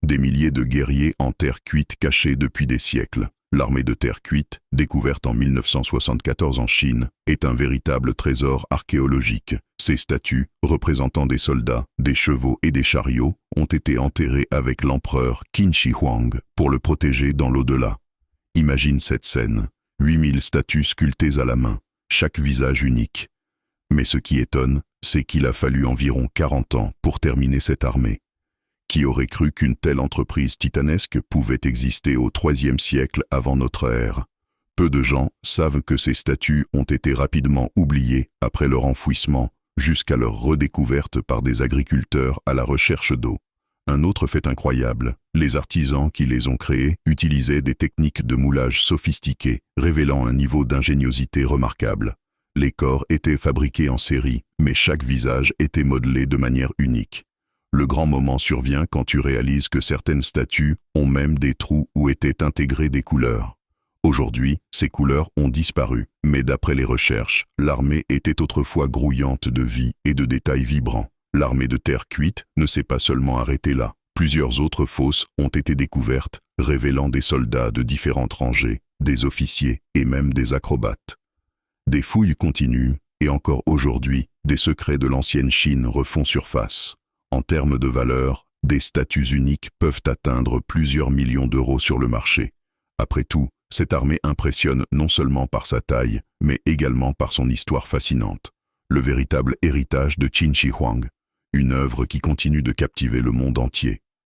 Des milliers de guerriers en terre cuite cachés depuis des siècles. L'armée de terre cuite, découverte en 1974 en Chine, est un véritable trésor archéologique. Ces statues, représentant des soldats, des chevaux et des chariots, ont été enterrées avec l'empereur Qin Shi Huang pour le protéger dans l'au-delà. Imagine cette scène, 8000 statues sculptées à la main, chaque visage unique. Mais ce qui étonne, c'est qu'il a fallu environ 40 ans pour terminer cette armée. Qui aurait cru qu'une telle entreprise titanesque pouvait exister au IIIe siècle avant notre ère? Peu de gens savent que ces statues ont été rapidement oubliées après leur enfouissement, jusqu'à leur redécouverte par des agriculteurs à la recherche d'eau. Un autre fait incroyable, les artisans qui les ont créées utilisaient des techniques de moulage sophistiquées, révélant un niveau d'ingéniosité remarquable. Les corps étaient fabriqués en série, mais chaque visage était modelé de manière unique. Le grand moment survient quand tu réalises que certaines statues ont même des trous où étaient intégrées des couleurs. Aujourd'hui, ces couleurs ont disparu, mais d'après les recherches, l'armée était autrefois grouillante de vie et de détails vibrants. L'armée de terre cuite ne s'est pas seulement arrêtée là. Plusieurs autres fosses ont été découvertes, révélant des soldats de différentes rangées, des officiers et même des acrobates. Des fouilles continuent, et encore aujourd'hui, des secrets de l'ancienne Chine refont surface. En termes de valeur, des statues uniques peuvent atteindre plusieurs millions d'euros sur le marché. Après tout, cette armée impressionne non seulement par sa taille, mais également par son histoire fascinante. Le véritable héritage de Qin Shi Huang, une œuvre qui continue de captiver le monde entier.